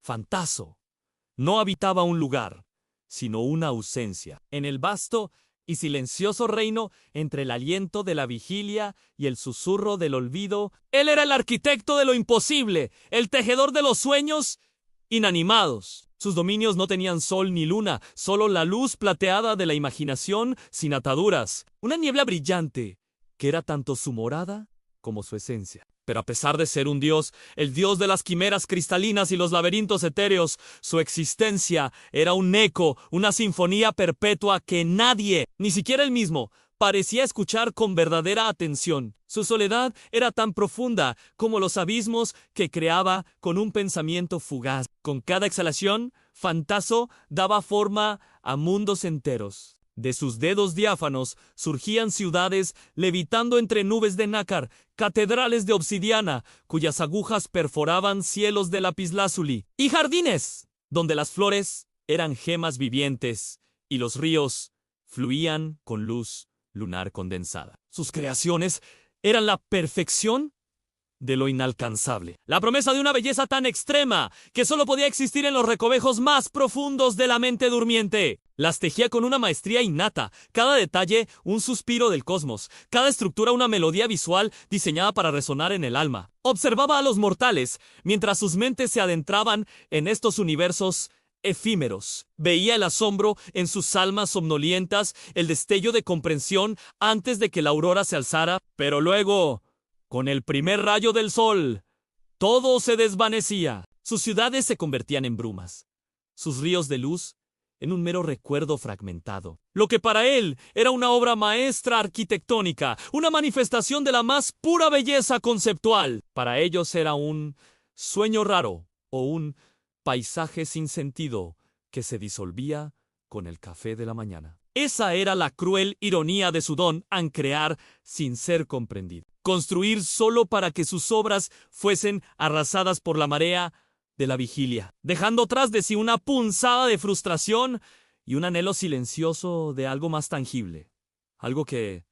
Fantaso no habitaba un lugar, sino una ausencia. En el vasto y silencioso reino, entre el aliento de la vigilia y el susurro del olvido, él era el arquitecto de lo imposible, el tejedor de los sueños inanimados. Sus dominios no tenían sol ni luna, solo la luz plateada de la imaginación sin ataduras. Una niebla brillante, que era tanto su morada como su esencia. Pero a pesar de ser un dios, el dios de las quimeras cristalinas y los laberintos etéreos, su existencia era un eco, una sinfonía perpetua que nadie, ni siquiera él mismo, parecía escuchar con verdadera atención. Su soledad era tan profunda como los abismos que creaba con un pensamiento fugaz. Con cada exhalación, Fantaso daba forma a mundos enteros. De sus dedos diáfanos surgían ciudades levitando entre nubes de nácar, catedrales de obsidiana, cuyas agujas perforaban cielos de lapislázuli, y jardines, donde las flores eran gemas vivientes y los ríos fluían con luz lunar condensada. Sus creaciones eran la perfección de lo inalcanzable, la promesa de una belleza tan extrema que solo podía existir en los recovejos más profundos de la mente durmiente. Las tejía con una maestría innata, cada detalle un suspiro del cosmos, cada estructura una melodía visual diseñada para resonar en el alma. Observaba a los mortales mientras sus mentes se adentraban en estos universos efímeros. Veía el asombro en sus almas somnolientas, el destello de comprensión antes de que la aurora se alzara, pero luego, con el primer rayo del sol, todo se desvanecía. Sus ciudades se convertían en brumas, sus ríos de luz en un mero recuerdo fragmentado. Lo que para él era una obra maestra arquitectónica, una manifestación de la más pura belleza conceptual, para ellos era un sueño raro o un paisaje sin sentido que se disolvía con el café de la mañana. Esa era la cruel ironía de su don en crear sin ser comprendido. Construir solo para que sus obras fuesen arrasadas por la marea de la vigilia, dejando tras de sí una punzada de frustración y un anhelo silencioso de algo más tangible, algo que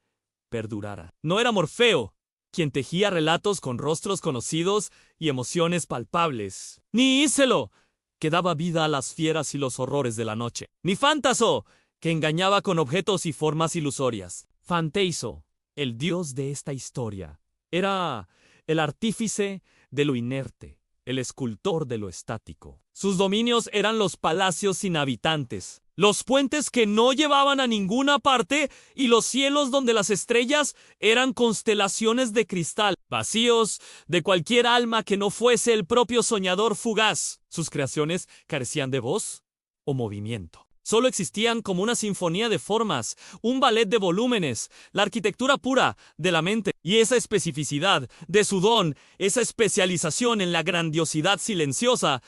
perdurara. No era Morfeo quien tejía relatos con rostros conocidos y emociones palpables, ni Íselo, que daba vida a las fieras y los horrores de la noche, ni Fantaso, que engañaba con objetos y formas ilusorias. Fanteiso, el dios de esta historia, era el artífice de lo inerte, el escultor de lo estático. Sus dominios eran los palacios sin habitantes, los puentes que no llevaban a ninguna parte y los cielos donde las estrellas eran constelaciones de cristal, vacíos de cualquier alma que no fuese el propio soñador fugaz. Sus creaciones carecían de voz o movimiento. Solo existían como una sinfonía de formas, un ballet de volúmenes, la arquitectura pura de la mente. Y esa especificidad de su don, esa especialización en la grandiosidad silenciosa,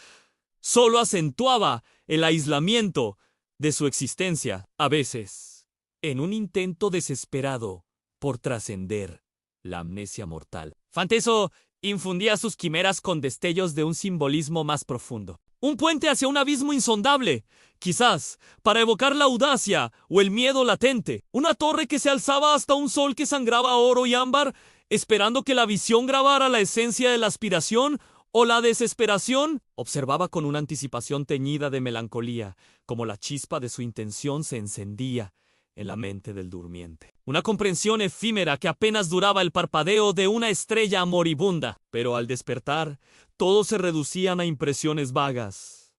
solo acentuaba el aislamiento de su existencia, a veces, en un intento desesperado por trascender la amnesia mortal. Fanteso infundía sus quimeras con destellos de un simbolismo más profundo. Un puente hacia un abismo insondable, quizás para evocar la audacia o el miedo latente. Una torre que se alzaba hasta un sol que sangraba oro y ámbar, esperando que la visión grabara la esencia de la aspiración o la desesperación. Observaba con una anticipación teñida de melancolía, como la chispa de su intención se encendía en la mente del durmiente. Una comprensión efímera que apenas duraba el parpadeo de una estrella moribunda. Pero al despertar, todos se reducían a impresiones vagas,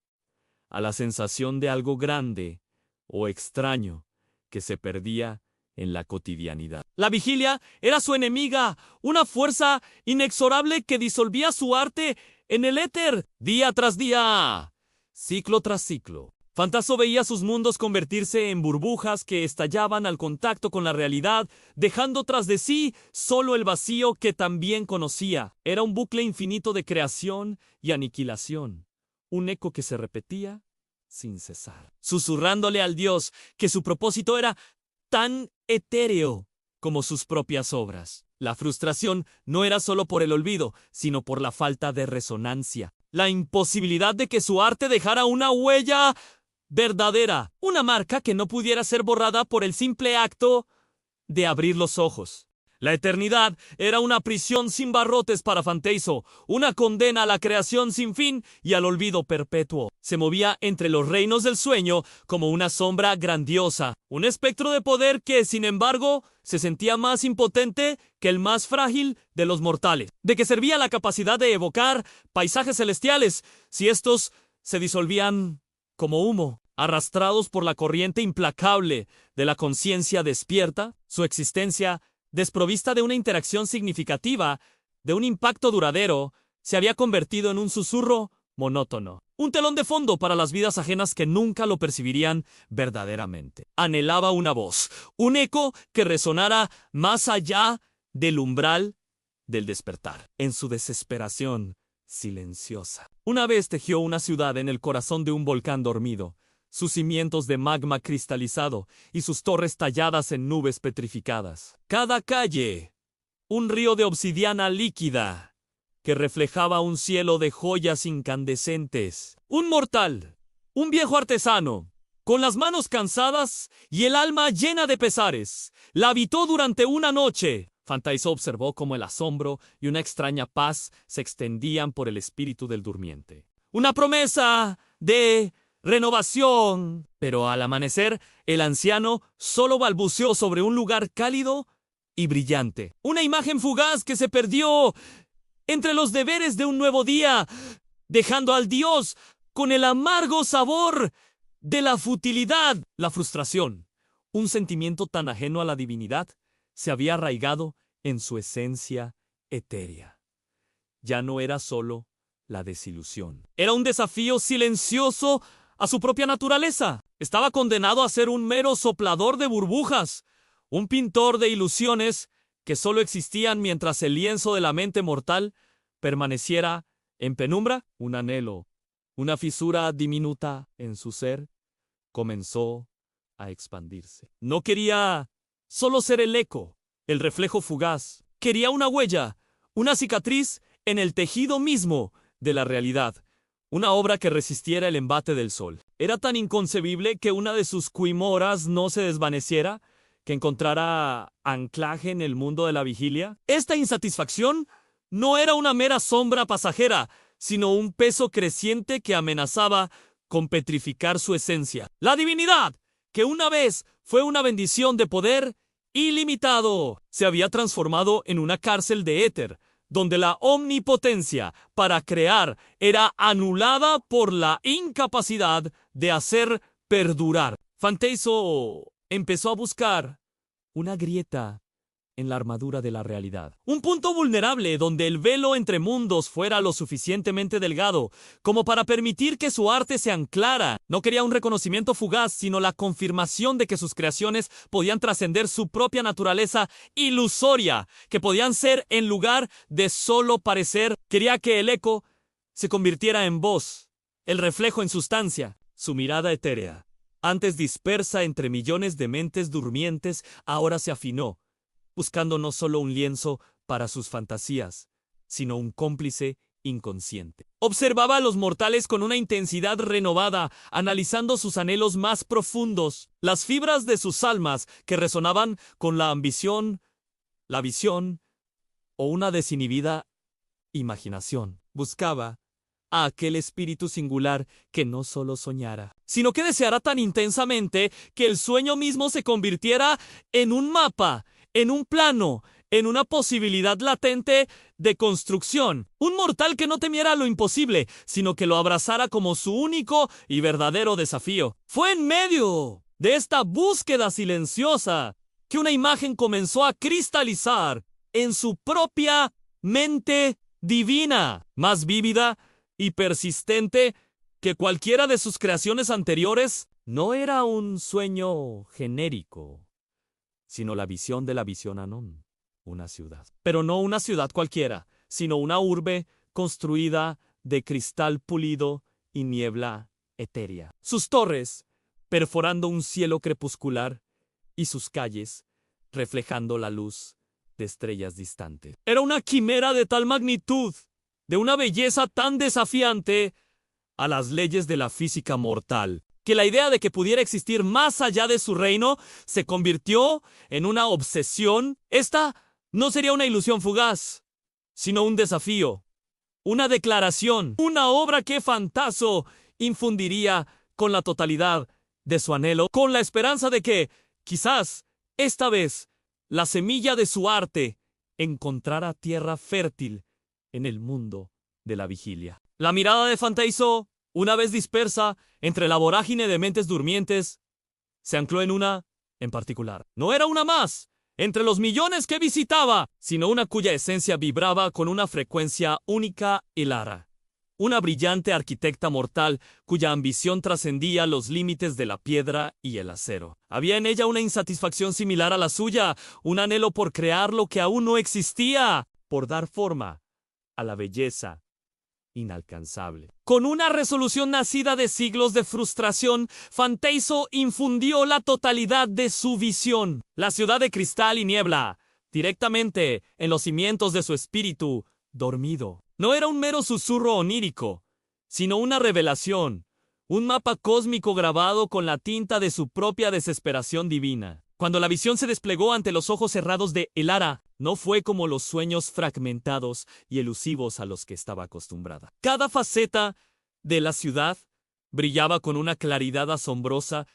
a la sensación de algo grande o extraño que se perdía en la cotidianidad. La vigilia era su enemiga, una fuerza inexorable que disolvía su arte en el éter, día tras día, ciclo tras ciclo. Fantaso veía sus mundos convertirse en burbujas que estallaban al contacto con la realidad, dejando tras de sí solo el vacío que también conocía. Era un bucle infinito de creación y aniquilación, un eco que se repetía sin cesar, susurrándole al dios que su propósito era tan etéreo como sus propias obras. La frustración no era solo por el olvido, sino por la falta de resonancia, la imposibilidad de que su arte dejara una huella verdadera, una marca que no pudiera ser borrada por el simple acto de abrir los ojos. La eternidad era una prisión sin barrotes para Fanteiso, una condena a la creación sin fin y al olvido perpetuo. Se movía entre los reinos del sueño como una sombra grandiosa, un espectro de poder que, sin embargo, se sentía más impotente que el más frágil de los mortales. ¿De qué servía la capacidad de evocar paisajes celestiales si estos se disolvían como humo, arrastrados por la corriente implacable de la conciencia despierta? Su existencia, desprovista de una interacción significativa, de un impacto duradero, se había convertido en un susurro monótono, un telón de fondo para las vidas ajenas que nunca lo percibirían verdaderamente. Anhelaba una voz, un eco que resonara más allá del umbral del despertar. En su desesperación silenciosa, una vez tejió una ciudad en el corazón de un volcán dormido, sus cimientos de magma cristalizado y sus torres talladas en nubes petrificadas. Cada calle, un río de obsidiana líquida que reflejaba un cielo de joyas incandescentes. Un mortal, un viejo artesano, con las manos cansadas y el alma llena de pesares, la habitó durante una noche. Fanteiso observó cómo el asombro y una extraña paz se extendían por el espíritu del durmiente. Una promesa de renovación. Pero al amanecer, el anciano solo balbuceó sobre un lugar cálido y brillante. Una imagen fugaz que se perdió entre los deberes de un nuevo día, dejando al Dios con el amargo sabor de la futilidad. La frustración, un sentimiento tan ajeno a la divinidad, se había arraigado en su esencia etérea. Ya no era solo la desilusión. Era un desafío silencioso a su propia naturaleza. Estaba condenado a ser un mero soplador de burbujas, un pintor de ilusiones que solo existían mientras el lienzo de la mente mortal permaneciera en penumbra. Un anhelo, una fisura diminuta en su ser, comenzó a expandirse. No quería solo ser el eco, el reflejo fugaz. Quería una huella, una cicatriz en el tejido mismo de la realidad. Una obra que resistiera el embate del sol. Era tan inconcebible que una de sus quimoras no se desvaneciera, que encontrara anclaje en el mundo de la vigilia. Esta insatisfacción no era una mera sombra pasajera, sino un peso creciente que amenazaba con petrificar su esencia. La divinidad, que una vez fue una bendición de poder ilimitado, se había transformado en una cárcel de éter, donde la omnipotencia para crear era anulada por la incapacidad de hacer perdurar. Fanteiso empezó a buscar una grieta en la armadura de la realidad. Un punto vulnerable donde el velo entre mundos fuera lo suficientemente delgado como para permitir que su arte se anclara. No quería un reconocimiento fugaz, sino la confirmación de que sus creaciones podían trascender su propia naturaleza ilusoria, que podían ser en lugar de solo parecer. Quería que el eco se convirtiera en voz, el reflejo en sustancia. Su mirada etérea, antes dispersa entre millones de mentes durmientes, ahora se afinó, buscando no solo un lienzo para sus fantasías, sino un cómplice inconsciente. Observaba a los mortales con una intensidad renovada, analizando sus anhelos más profundos, las fibras de sus almas que resonaban con la ambición, la visión o una desinhibida imaginación. Buscaba a aquel espíritu singular que no solo soñara, sino que deseara tan intensamente que el sueño mismo se convirtiera en un mapa, en un plano, en una posibilidad latente de construcción. Un mortal que no temiera lo imposible, sino que lo abrazara como su único y verdadero desafío. Fue en medio de esta búsqueda silenciosa que una imagen comenzó a cristalizar en su propia mente divina, más vívida y persistente que cualquiera de sus creaciones anteriores. No era un sueño genérico, sino la visión de la visión Anon, una ciudad. Pero no una ciudad cualquiera, sino una urbe construida de cristal pulido y niebla etérea. Sus torres, perforando un cielo crepuscular, y sus calles, reflejando la luz de estrellas distantes. Era una quimera de tal magnitud, de una belleza tan desafiante a las leyes de la física mortal, que la idea de que pudiera existir más allá de su reino se convirtió en una obsesión. Esta no sería una ilusión fugaz, sino un desafío, una declaración, una obra que Fantaso infundiría con la totalidad de su anhelo, con la esperanza de que, quizás, esta vez, la semilla de su arte encontrara tierra fértil en el mundo de la vigilia. La mirada de Fantaso, una vez dispersa entre la vorágine de mentes durmientes, se ancló en una en particular. No era una más entre los millones que visitaba, sino una cuya esencia vibraba con una frecuencia única y lara. Una brillante arquitecta mortal cuya ambición trascendía los límites de la piedra y el acero. Había en ella una insatisfacción similar a la suya, un anhelo por crear lo que aún no existía, por dar forma a la belleza inalcanzable. Con una resolución nacida de siglos de frustración, Fantaso infundió la totalidad de su visión. La ciudad de cristal y niebla, directamente en los cimientos de su espíritu dormido. No era un mero susurro onírico, sino una revelación, un mapa cósmico grabado con la tinta de su propia desesperación divina. Cuando la visión se desplegó ante los ojos cerrados de Elara, no fue como los sueños fragmentados y elusivos a los que estaba acostumbrada. Cada faceta de la ciudad brillaba con una claridad asombrosa,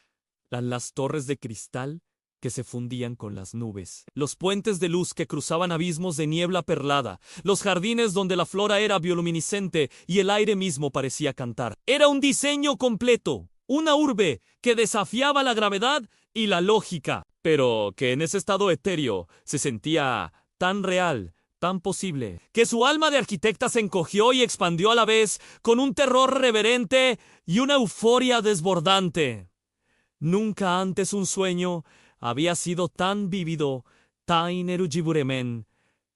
las torres de cristal que se fundían con las nubes, los puentes de luz que cruzaban abismos de niebla perlada, los jardines donde la flora era bioluminiscente y el aire mismo parecía cantar. Era un diseño completo, una urbe que desafiaba la gravedad y la lógica, pero que en ese estado etéreo se sentía tan real, tan posible, que su alma de arquitecta se encogió y expandió a la vez con un terror reverente y una euforia desbordante. Nunca antes un sueño había sido tan vívido, tan erujiburemen,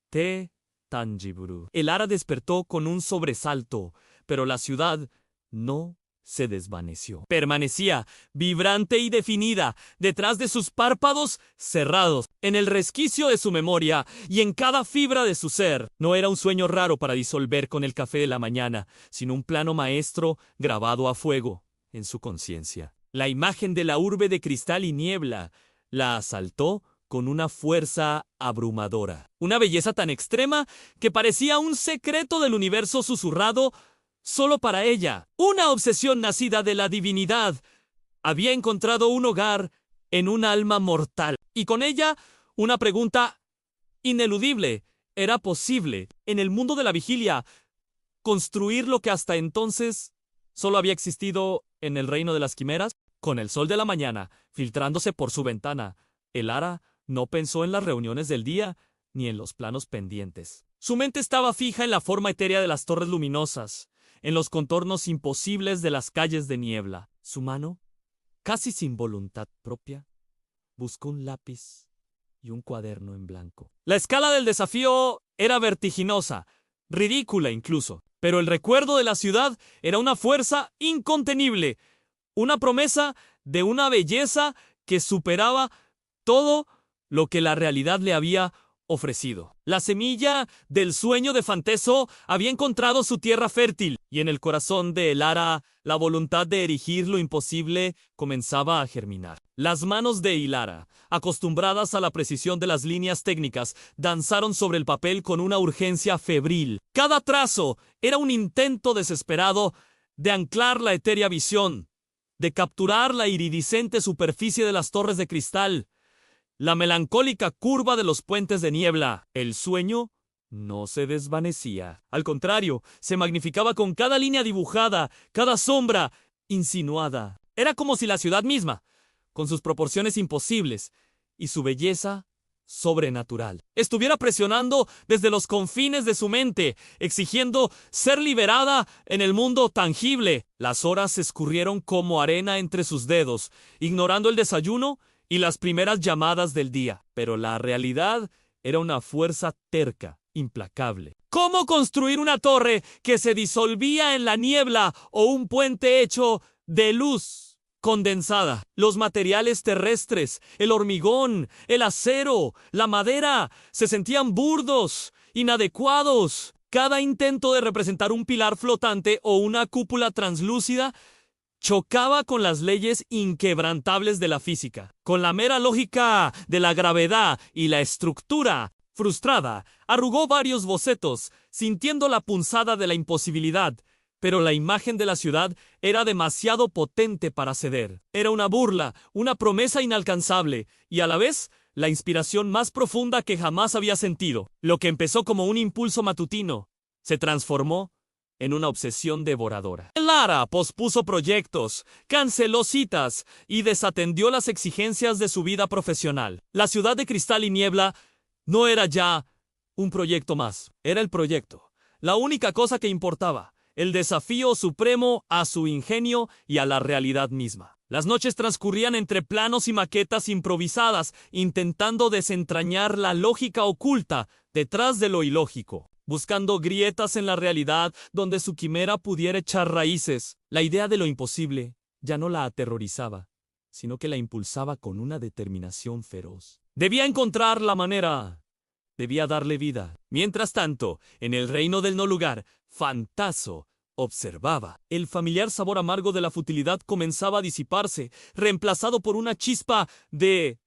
te tangiburu. Elara despertó con un sobresalto, pero la ciudad no se desvaneció. Permanecía, vibrante y definida, detrás de sus párpados cerrados, en el resquicio de su memoria y en cada fibra de su ser. No era un sueño raro para disolver con el café de la mañana, sino un plano maestro grabado a fuego en su conciencia. La imagen de la urbe de cristal y niebla la asaltó con una fuerza abrumadora. Una belleza tan extrema que parecía un secreto del universo susurrado solo para ella. Una obsesión nacida de la divinidad. Había encontrado un hogar en un alma mortal. Y con ella, una pregunta ineludible. ¿Era posible, en el mundo de la vigilia, construir lo que hasta entonces solo había existido en el reino de las quimeras? Con el sol de la mañana filtrándose por su ventana, Elara no pensó en las reuniones del día ni en los planos pendientes. Su mente estaba fija en la forma etérea de las torres luminosas, en los contornos imposibles de las calles de niebla. Su mano, casi sin voluntad propia, buscó un lápiz y un cuaderno en blanco. La escala del desafío era vertiginosa, ridícula incluso, pero el recuerdo de la ciudad era una fuerza incontenible, una promesa de una belleza que superaba todo lo que la realidad le había ofrecido. La semilla del sueño de Fantaso había encontrado su tierra fértil, y en el corazón de Elara la voluntad de erigir lo imposible comenzaba a germinar. Las manos de Elara, acostumbradas a la precisión de las líneas técnicas, danzaron sobre el papel con una urgencia febril. Cada trazo era un intento desesperado de anclar la etérea visión, de capturar la iridiscente superficie de las torres de cristal, la melancólica curva de los puentes de niebla. El sueño no se desvanecía. Al contrario, se magnificaba con cada línea dibujada, cada sombra insinuada. Era como si la ciudad misma, con sus proporciones imposibles y su belleza sobrenatural, estuviera presionando desde los confines de su mente, exigiendo ser liberada en el mundo tangible. Las horas escurrieron como arena entre sus dedos, ignorando el desayuno y las primeras llamadas del día. Pero la realidad era una fuerza terca, implacable. ¿Cómo construir una torre que se disolvía en la niebla o un puente hecho de luz condensada? Los materiales terrestres, el hormigón, el acero, la madera, se sentían burdos, inadecuados. Cada intento de representar un pilar flotante o una cúpula translúcida chocaba con las leyes inquebrantables de la física. Con la mera lógica de la gravedad y la estructura, Frustrada, arrugó varios bocetos, sintiendo la punzada de la imposibilidad, pero la imagen de la ciudad era demasiado potente para ceder. Era una burla, una promesa inalcanzable, y a la vez, la inspiración más profunda que jamás había sentido. Lo que empezó como un impulso matutino, se transformó en una obsesión devoradora. Lara pospuso proyectos, canceló citas y desatendió las exigencias de su vida profesional. La ciudad de cristal y niebla no era ya un proyecto más, era el proyecto. La única cosa que importaba, el desafío supremo a su ingenio y a la realidad misma. Las noches transcurrían entre planos y maquetas improvisadas, intentando desentrañar la lógica oculta detrás de lo ilógico, buscando grietas en la realidad donde su quimera pudiera echar raíces. La idea de lo imposible ya no la aterrorizaba, sino que la impulsaba con una determinación feroz. Debía encontrar la manera, debía darle vida. Mientras tanto, en el reino del no lugar, Fantaso observaba. El familiar sabor amargo de la futilidad comenzaba a disiparse, reemplazado por una chispa de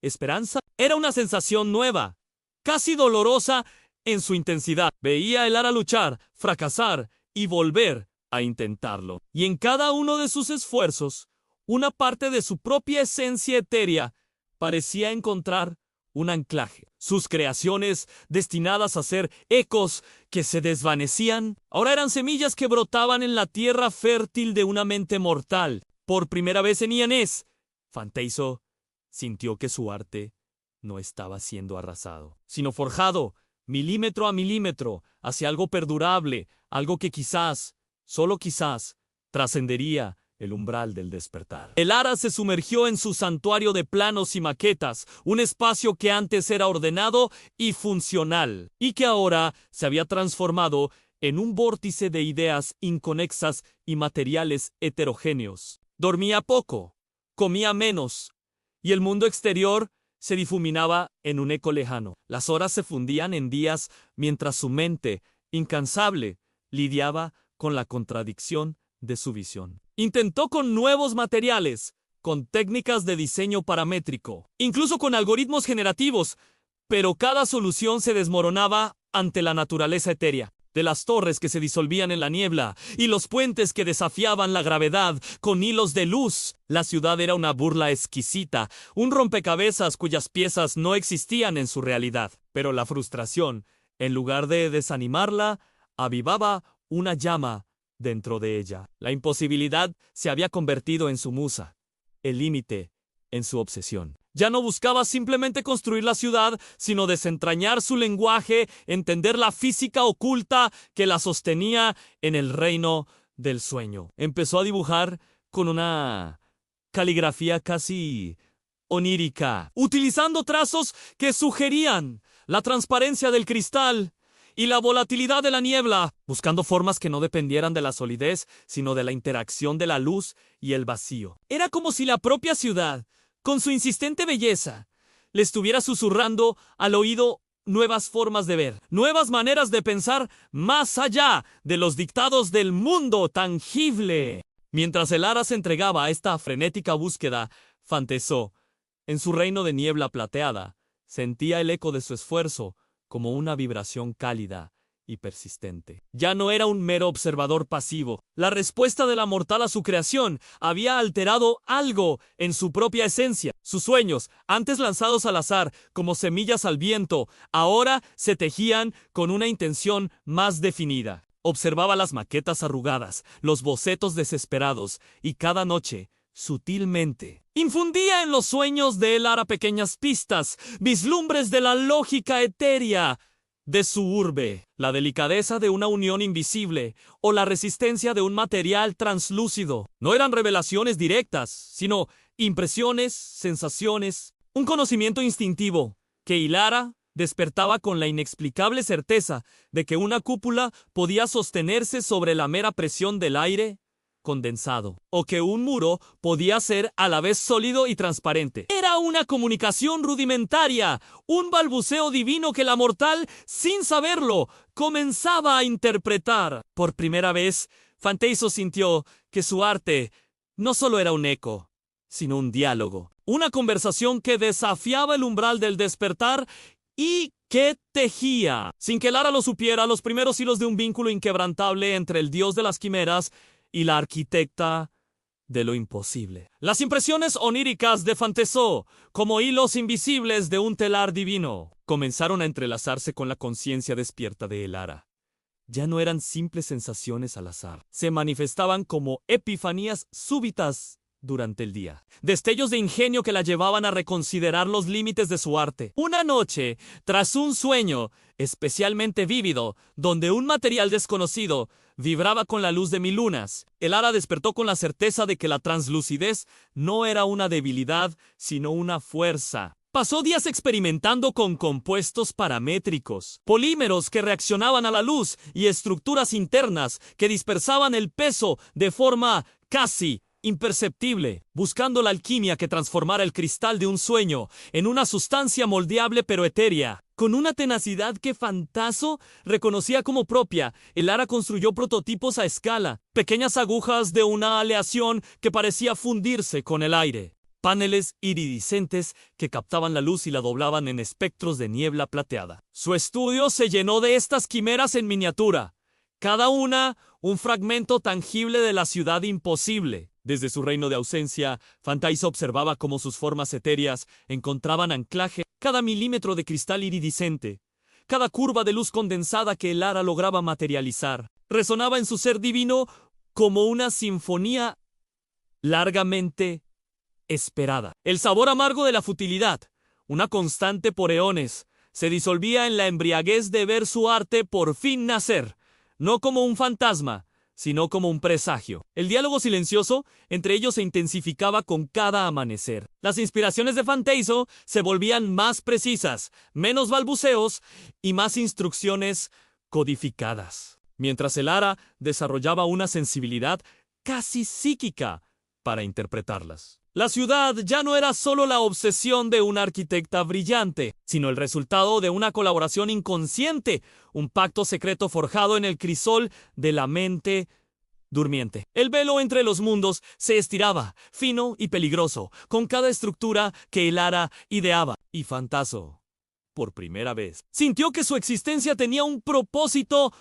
esperanza. Era una sensación nueva, casi dolorosa en su intensidad. Veía a Elara luchar, fracasar y volver a intentarlo. Y en cada uno de sus esfuerzos, una parte de su propia esencia etérea parecía encontrar un anclaje. Sus creaciones, destinadas a ser ecos que se desvanecían, ahora eran semillas que brotaban en la tierra fértil de una mente mortal. Por primera vez en Ianés, Fanteiso sintió que su arte no estaba siendo arrasado, sino forjado, milímetro a milímetro, hacia algo perdurable, algo que quizás, solo quizás, trascendería el umbral del despertar. Elara se sumergió en su santuario de planos y maquetas, un espacio que antes era ordenado y funcional, y que ahora se había transformado en un vórtice de ideas inconexas y materiales heterogéneos. Dormía poco, comía menos, y el mundo exterior se difuminaba en un eco lejano. Las horas se fundían en días mientras su mente, incansable, lidiaba con la contradicción de su visión. Intentó con nuevos materiales, con técnicas de diseño paramétrico, incluso con algoritmos generativos, pero cada solución se desmoronaba ante la naturaleza etérea. De las torres que se disolvían en la niebla y los puentes que desafiaban la gravedad con hilos de luz, la ciudad era una burla exquisita, un rompecabezas cuyas piezas no existían en su realidad. Pero la frustración, en lugar de desanimarla, avivaba una llama dentro de ella. La imposibilidad se había convertido en su musa, el límite en su obsesión. Ya no buscaba simplemente construir la ciudad, sino desentrañar su lenguaje, entender la física oculta que la sostenía en el reino del sueño. Empezó a dibujar con una caligrafía casi onírica, utilizando trazos que sugerían la transparencia del cristal y la volatilidad de la niebla, buscando formas que no dependieran de la solidez, sino de la interacción de la luz y el vacío. Era como si la propia ciudad, con su insistente belleza, le estuviera susurrando al oído nuevas formas de ver, nuevas maneras de pensar más allá de los dictados del mundo tangible. Mientras Elara se entregaba a esta frenética búsqueda, Fanteiso, en su reino de niebla plateada, sentía el eco de su esfuerzo como una vibración cálida y persistente. Ya no era un mero observador pasivo. La respuesta de la mortal a su creación había alterado algo en su propia esencia. Sus sueños, antes lanzados al azar como semillas al viento, ahora se tejían con una intención más definida. Observaba las maquetas arrugadas, los bocetos desesperados, y cada noche, sutilmente, infundía en los sueños de Elara pequeñas pistas, vislumbres de la lógica etérea de su urbe, la delicadeza de una unión invisible o la resistencia de un material translúcido. No eran revelaciones directas, sino impresiones, sensaciones, un conocimiento instintivo que Elara despertaba con la inexplicable certeza de que una cúpula podía sostenerse sobre la mera presión del aire condensado, o que un muro podía ser a la vez sólido y transparente. Era una comunicación rudimentaria, un balbuceo divino que la mortal, sin saberlo, comenzaba a interpretar. Por primera vez, Fanteiso sintió que su arte no solo era un eco, sino un diálogo, una conversación que desafiaba el umbral del despertar y que tejía. Sin que Lara lo supiera, los primeros hilos de un vínculo inquebrantable entre el dios de las quimeras y la arquitecta de lo imposible. Las impresiones oníricas de Fantaiso, como hilos invisibles de un telar divino, comenzaron a entrelazarse con la conciencia despierta de Elara. Ya no eran simples sensaciones al azar, se manifestaban como epifanías súbitas durante el día. Destellos de ingenio que la llevaban a reconsiderar los límites de su arte. Una noche, tras un sueño especialmente vívido, donde un material desconocido vibraba con la luz de 1000 lunas, Elara despertó con la certeza de que la translucidez no era una debilidad, sino una fuerza. Pasó días experimentando con compuestos paramétricos, polímeros que reaccionaban a la luz y estructuras internas que dispersaban el peso de forma casi imperceptible, buscando la alquimia que transformara el cristal de un sueño en una sustancia moldeable pero etérea. Con una tenacidad que Fantaiso reconocía como propia, Elara construyó prototipos a escala, pequeñas agujas de una aleación que parecía fundirse con el aire. Paneles iridiscentes que captaban la luz y la doblaban en espectros de niebla plateada. Su estudio se llenó de estas quimeras en miniatura, cada una un fragmento tangible de la ciudad imposible. Desde su reino de ausencia, Fantaiso observaba cómo sus formas etéreas encontraban anclaje. Cada milímetro de cristal iridiscente, cada curva de luz condensada que Elara lograba materializar, resonaba en su ser divino como una sinfonía largamente esperada. El sabor amargo de la futilidad, una constante por eones, se disolvía en la embriaguez de ver su arte por fin nacer, no como un fantasma, sino como un presagio. El diálogo silencioso entre ellos se intensificaba con cada amanecer. Las inspiraciones de Fantaiso se volvían más precisas, menos balbuceos y más instrucciones codificadas, mientras Elara desarrollaba una sensibilidad casi psíquica para interpretarlas. La ciudad ya no era solo la obsesión de una arquitecta brillante, sino el resultado de una colaboración inconsciente, un pacto secreto forjado en el crisol de la mente durmiente. El velo entre los mundos se estiraba, fino y peligroso, con cada estructura que Elara ideaba. Y Fantaiso, por primera vez, sintió que su existencia tenía un propósito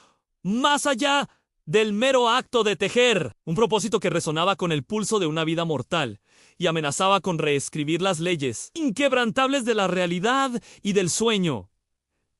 más allá del mero acto de tejer, un propósito que resonaba con el pulso de una vida mortal y amenazaba con reescribir las leyes inquebrantables de la realidad y del sueño.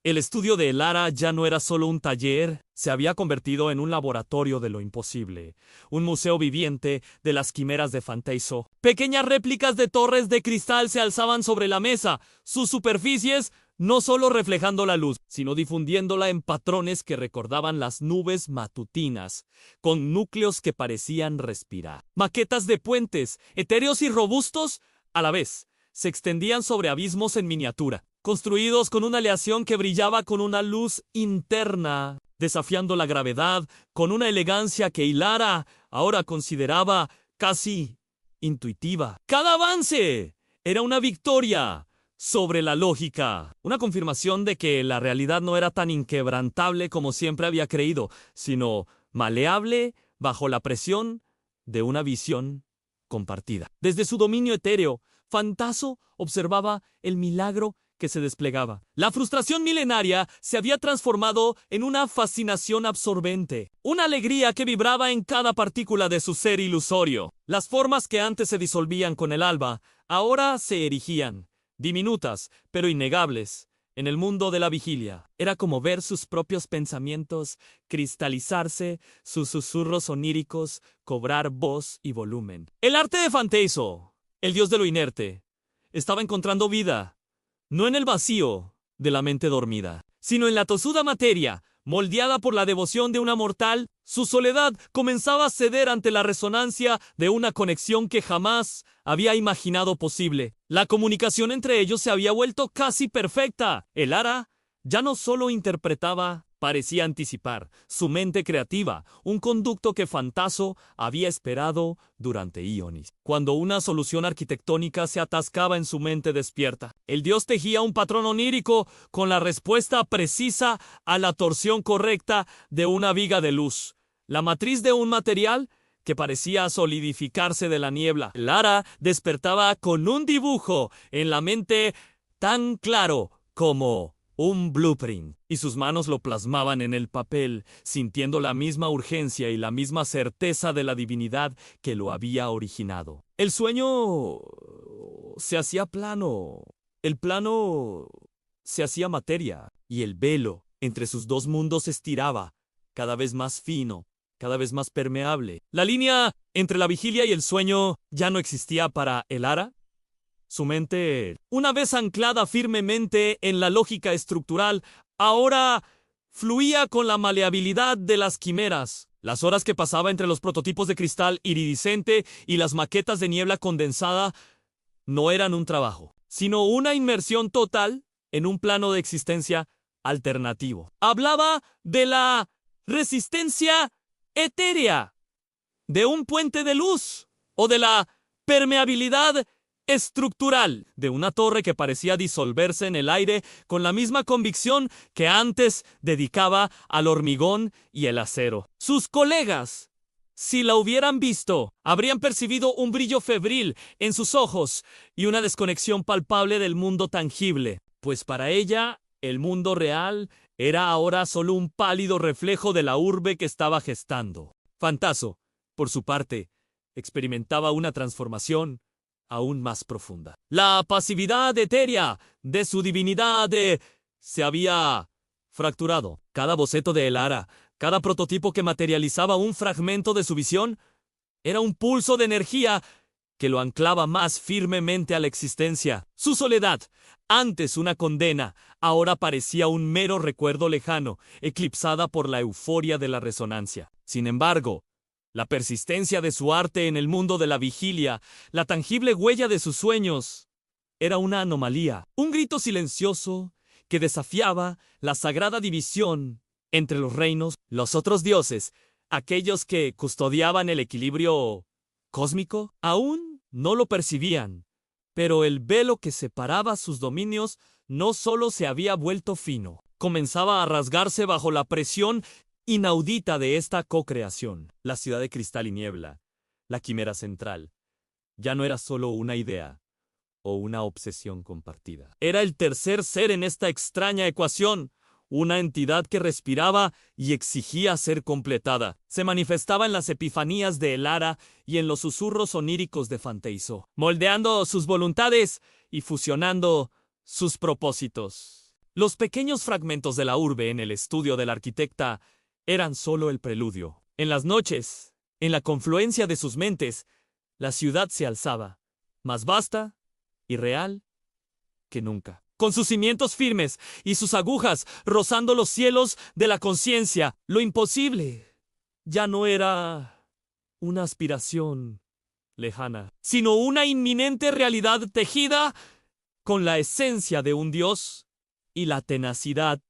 El estudio de Elara ya no era solo un taller, se había convertido en un laboratorio de lo imposible, un museo viviente de las quimeras de Fantaiso. Pequeñas réplicas de torres de cristal se alzaban sobre la mesa, sus superficies no solo reflejando la luz, sino difundiéndola en patrones que recordaban las nubes matutinas, con núcleos que parecían respirar. Maquetas de puentes, etéreos y robustos, a la vez, se extendían sobre abismos en miniatura, construidos con una aleación que brillaba con una luz interna, desafiando la gravedad con una elegancia que Elara ahora consideraba casi intuitiva. Cada avance era una victoria sobre la lógica, una confirmación de que la realidad no era tan inquebrantable como siempre había creído, sino maleable bajo la presión de una visión compartida. Desde su dominio etéreo, Fantaiso observaba el milagro que se desplegaba. La frustración milenaria se había transformado en una fascinación absorbente, una alegría que vibraba en cada partícula de su ser ilusorio. Las formas que antes se disolvían con el alba, ahora se erigían, diminutas, pero innegables, en el mundo de la vigilia. Era como ver sus propios pensamientos cristalizarse, sus susurros oníricos cobrar voz y volumen. El arte de Fantaiso, el dios de lo inerte, estaba encontrando vida, no en el vacío de la mente dormida, sino en la tosuda materia, moldeada por la devoción de una mortal. Su soledad comenzaba a ceder ante la resonancia de una conexión que jamás había imaginado posible. La comunicación entre ellos se había vuelto casi perfecta. Elara ya no solo interpretaba, parecía anticipar, su mente creativa, un conducto que Fantaiso había esperado durante eones. Cuando una solución arquitectónica se atascaba en su mente despierta, el dios tejía un patrón onírico con la respuesta precisa a la torsión correcta de una viga de luz, la matriz de un material que parecía solidificarse de la niebla. Elara despertaba con un dibujo en la mente tan claro como un blueprint, y sus manos lo plasmaban en el papel, sintiendo la misma urgencia y la misma certeza de la divinidad que lo había originado. El sueño se hacía plano, el plano se hacía materia, y el velo entre sus dos mundos se estiraba, cada vez más fino, cada vez más permeable. La línea entre la vigilia y el sueño ya no existía para Elara. Su mente, una vez anclada firmemente en la lógica estructural, ahora fluía con la maleabilidad de las quimeras. Las horas que pasaba entre los prototipos de cristal iridiscente y las maquetas de niebla condensada no eran un trabajo, sino una inmersión total en un plano de existencia alternativo. Hablaba de la resistencia etérea, de un puente de luz o de la permeabilidad estructural de una torre que parecía disolverse en el aire con la misma convicción que antes dedicaba al hormigón y el acero. Sus colegas, si la hubieran visto, habrían percibido un brillo febril en sus ojos y una desconexión palpable del mundo tangible, pues para ella el mundo real era ahora solo un pálido reflejo de la urbe que estaba gestando. Fantaso, por su parte, experimentaba una transformación aún más profunda. La pasividad etérea de su divinidad se había fracturado. Cada boceto de Elara, cada prototipo que materializaba un fragmento de su visión, era un pulso de energía que lo anclaba más firmemente a la existencia. Su soledad, antes una condena, ahora parecía un mero recuerdo lejano, eclipsada por la euforia de la resonancia. Sin embargo, la persistencia de su arte en el mundo de la vigilia, la tangible huella de sus sueños, era una anomalía, un grito silencioso que desafiaba la sagrada división entre los reinos, los otros dioses, aquellos que custodiaban el equilibrio cósmico, aún no lo percibían, pero el velo que separaba sus dominios no solo se había vuelto fino, comenzaba a rasgarse bajo la presión inaudita de esta co-creación. La ciudad de cristal y niebla, la quimera central, ya no era solo una idea o una obsesión compartida. Era el tercer ser en esta extraña ecuación, una entidad que respiraba y exigía ser completada. Se manifestaba en las epifanías de Elara y en los susurros oníricos de Fanteiso, moldeando sus voluntades y fusionando sus propósitos. Los pequeños fragmentos de la urbe en el estudio del arquitecta eran solo el preludio. En las noches, en la confluencia de sus mentes, la ciudad se alzaba, más vasta y real que nunca. Con sus cimientos firmes y sus agujas rozando los cielos de la conciencia, lo imposible ya no era una aspiración lejana, sino una inminente realidad tejida con la esencia de un dios y la tenacidad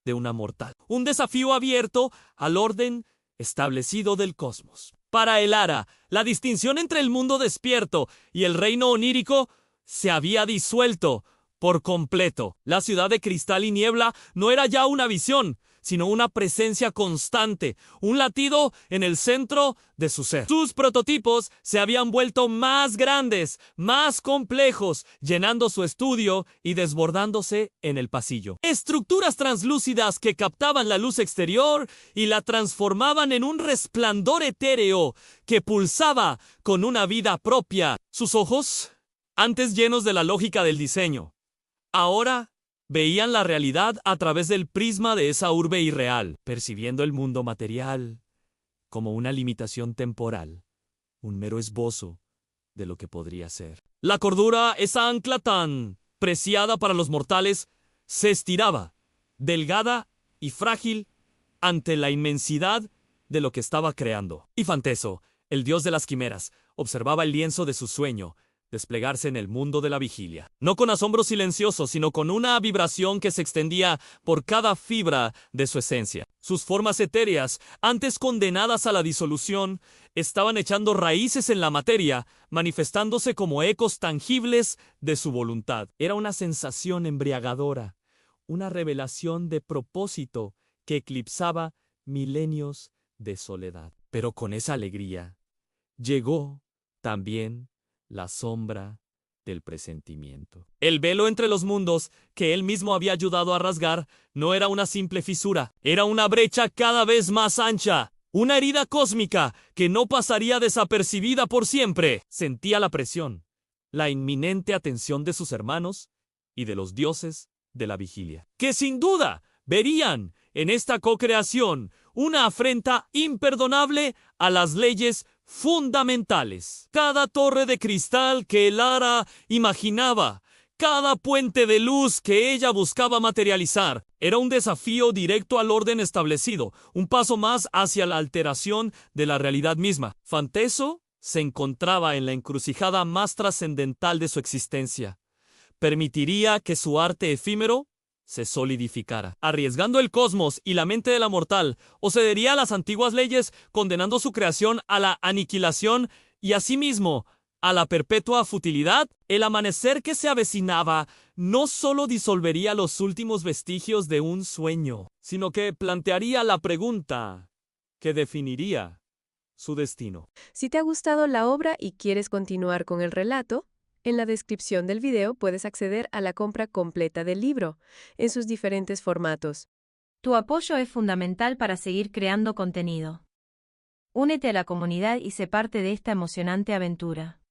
de una mortal. Un desafío abierto al orden establecido del cosmos. Para Elara, la distinción entre el mundo despierto y el reino onírico se había disuelto por completo. La ciudad de cristal y niebla no era ya una visión, sino una presencia constante, un latido en el centro de su ser. Sus prototipos se habían vuelto más grandes, más complejos, llenando su estudio y desbordándose en el pasillo. Estructuras translúcidas que captaban la luz exterior y la transformaban en un resplandor etéreo que pulsaba con una vida propia. Sus ojos, antes llenos de la lógica del diseño, ahora veían la realidad a través del prisma de esa urbe irreal, percibiendo el mundo material como una limitación temporal, un mero esbozo de lo que podría ser. La cordura, esa ancla tan preciada para los mortales, se estiraba, delgada y frágil, ante la inmensidad de lo que estaba creando. Y Fanteso, el dios de las quimeras, observaba el lienzo de su sueño desplegarse en el mundo de la vigilia. No con asombro silencioso, sino con una vibración que se extendía por cada fibra de su esencia. Sus formas etéreas, antes condenadas a la disolución, estaban echando raíces en la materia, manifestándose como ecos tangibles de su voluntad. Era una sensación embriagadora, una revelación de propósito que eclipsaba milenios de soledad. Pero con esa alegría llegó también la sombra del presentimiento. El velo entre los mundos, que él mismo había ayudado a rasgar, no era una simple fisura, era una brecha cada vez más ancha, una herida cósmica que no pasaría desapercibida por siempre. Sentía la presión, la inminente atención de sus hermanos y de los dioses de la vigilia, que sin duda verían en esta co-creación una afrenta imperdonable a las leyes fundamentales. Cada torre de cristal que Lara imaginaba, cada puente de luz que ella buscaba materializar, era un desafío directo al orden establecido, un paso más hacia la alteración de la realidad misma. Fanteso se encontraba en la encrucijada más trascendental de su existencia. Permitiría que su arte efímero se solidificara, arriesgando el cosmos y la mente de la mortal, o cedería a las antiguas leyes, condenando su creación a la aniquilación y asimismo a la perpetua futilidad. El amanecer que se avecinaba no solo disolvería los últimos vestigios de un sueño, sino que plantearía la pregunta que definiría su destino. Si te ha gustado la obra y quieres continuar con el relato, en la descripción del video puedes acceder a la compra completa del libro, en sus diferentes formatos. Tu apoyo es fundamental para seguir creando contenido. Únete a la comunidad y sé parte de esta emocionante aventura.